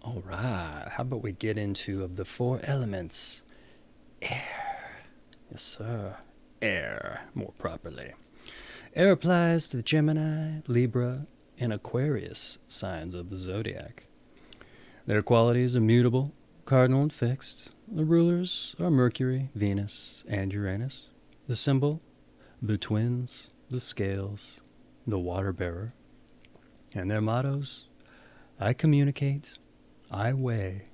All right, how about we get into of the four elements? Air. Yes, sir. Air, more properly. Air applies to the Gemini, Libra, and Aquarius signs of the zodiac. Their qualities are mutable, cardinal, and fixed. The rulers are Mercury, Venus, and Uranus. The symbol, the twins, the scales, the water bearer. And their mottos, I communicate, I weigh,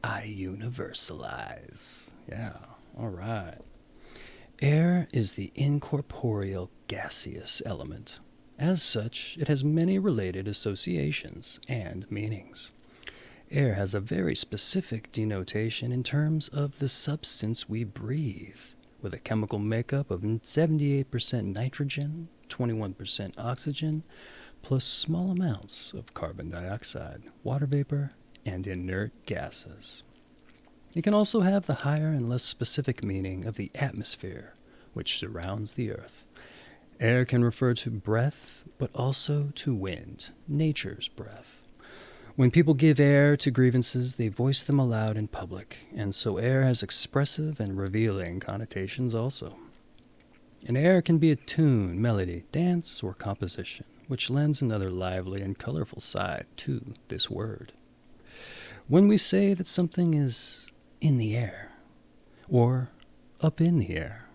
I universalize. Yeah, all right. Air is the incorporeal gaseous element. As such, it has many related associations and meanings. Air has a very specific denotation in terms of the substance we breathe, with a chemical makeup of 78% nitrogen, 21% oxygen, plus small amounts of carbon dioxide, water vapor, and inert gases. It can also have the higher and less specific meaning of the atmosphere, which surrounds the earth. Air can refer to breath, but also to wind, nature's breath. When people give air to grievances, they voice them aloud in public, and so air has expressive and revealing connotations also. And air can be a tune, melody, dance, or composition, which lends another lively and colorful side to this word. When we say that something is in the air, or up in the air,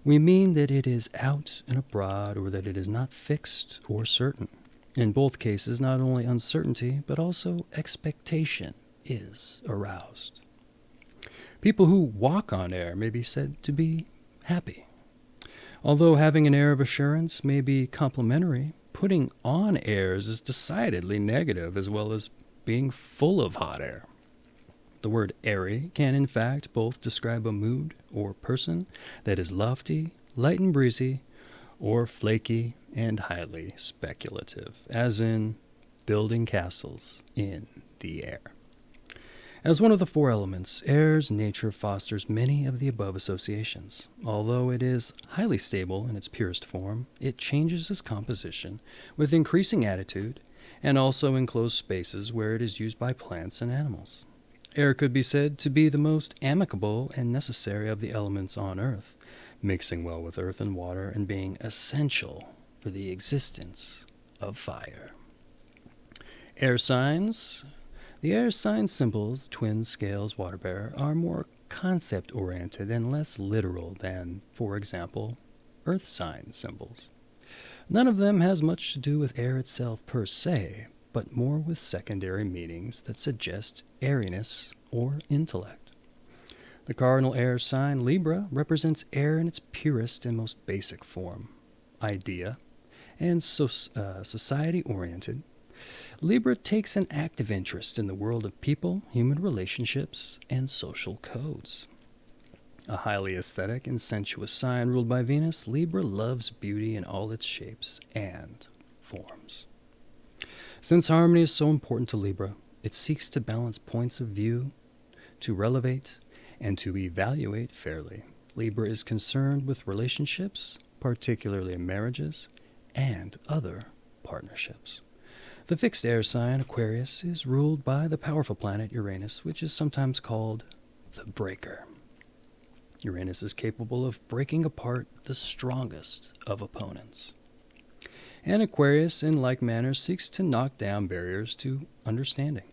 we mean that it is out and abroad, or that it is not fixed or certain. In both cases, not only uncertainty, but also expectation is aroused. People who walk on air may be said to be happy. Although having an air of assurance may be complimentary, putting on airs is decidedly negative, as well as being full of hot air. The word airy can in fact both describe a mood or person that is lofty, light and breezy, or flaky and highly speculative, as in building castles in the air. As one of the four elements, air's nature fosters many of the above associations. Although it is highly stable in its purest form, it changes its composition with increasing attitude and also in closed spaces where it is used by plants and animals. Air could be said to be the most amicable and necessary of the elements on Earth, mixing well with earth and water and being essential for the existence of fire. Air signs. The air sign symbols, twins, scales, water bearer, are more concept-oriented and less literal than, for example, earth sign symbols. None of them has much to do with air itself per se, but more with secondary meanings that suggest airiness or intellect. The cardinal air sign, Libra, represents air in its purest and most basic form, idea, and society-oriented. Libra takes an active interest in the world of people, human relationships, and social codes. A highly aesthetic and sensuous sign ruled by Venus, Libra loves beauty in all its shapes and forms. Since harmony is so important to Libra, it seeks to balance points of view, to relevate, and to evaluate fairly. Libra is concerned with relationships, particularly marriages, and other partnerships. The fixed air sign, Aquarius, is ruled by the powerful planet Uranus, which is sometimes called the breaker. Uranus is capable of breaking apart the strongest of opponents. And Aquarius, in like manner, seeks to knock down barriers to understanding.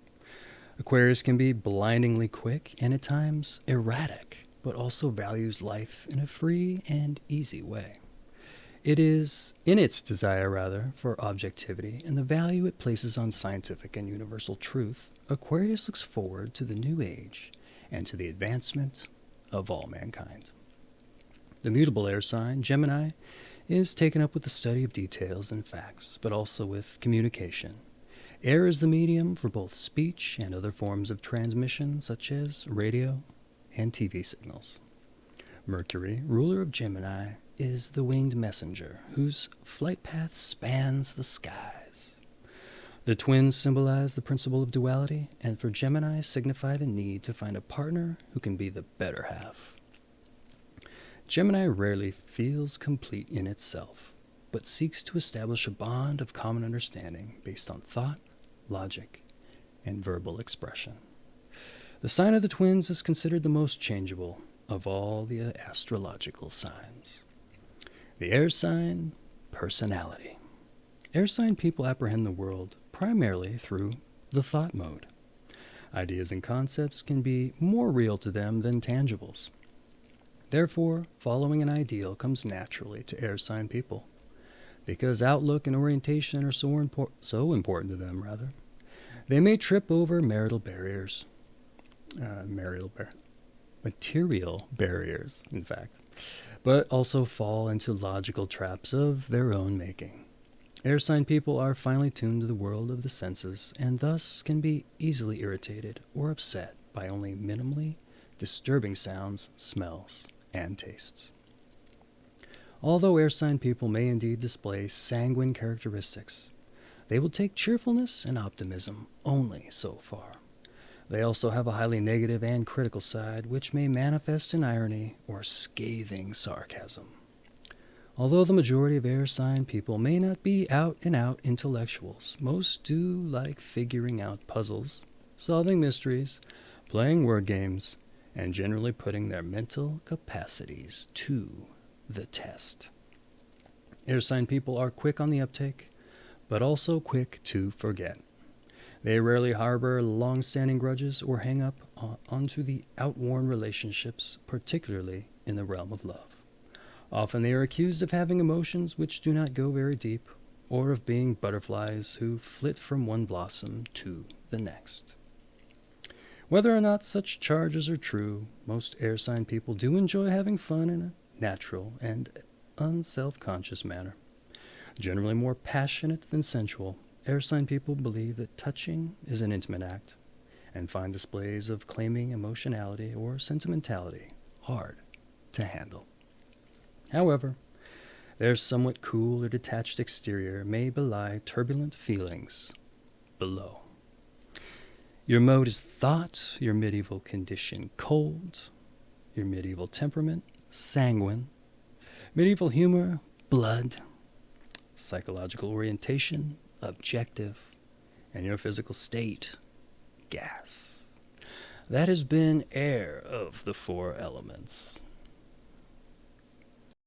Aquarius can be blindingly quick and at times erratic, but also values life in a free and easy way. It is in its desire, for objectivity and the value it places on scientific and universal truth, Aquarius looks forward to the new age and to the advancement of all mankind. The mutable air sign, Gemini, is taken up with the study of details and facts, but also with communication. Air is the medium for both speech and other forms of transmission, such as radio and TV signals. Mercury, ruler of Gemini, is the winged messenger, whose flight path spans the skies. The twins symbolize the principle of duality, and for Gemini signify the need to find a partner who can be the better half. Gemini rarely feels complete in itself, but seeks to establish a bond of common understanding based on thought, logic, and verbal expression. The sign of the twins is considered the most changeable of all the astrological signs. The air sign, personality. Air sign people apprehend the world primarily through the thought mode. Ideas and concepts can be more real to them than tangibles. Therefore, following an ideal comes naturally to air sign people. Because outlook and orientation are so important to them, they may trip over material barriers, in fact, but also fall into logical traps of their own making. Air sign people are finely tuned to the world of the senses and thus can be easily irritated or upset by only minimally disturbing sounds, smells, and tastes. Although air sign people may indeed display sanguine characteristics, they will take cheerfulness and optimism only so far. They also have a highly negative and critical side, which may manifest in irony or scathing sarcasm. Although the majority of air sign people may not be out-and-out intellectuals, most do like figuring out puzzles, solving mysteries, playing word games, and generally putting their mental capacities to the test. Air sign people are quick on the uptake, but also quick to forget. They rarely harbor long-standing grudges or hang up onto the outworn relationships, particularly in the realm of love. Often they are accused of having emotions which do not go very deep, or of being butterflies who flit from one blossom to the next. Whether or not such charges are true, most air sign people do enjoy having fun in a natural and unself-conscious manner. Generally more passionate than sensual, air sign people believe that touching is an intimate act and find displays of claiming emotionality or sentimentality hard to handle. However, their somewhat cool or detached exterior may belie turbulent feelings below. Your mode is thought, your medieval condition cold, your medieval temperament sanguine, medieval humor blood, psychological orientation objective, and your physical state gas. That has been Air of the Four Elements.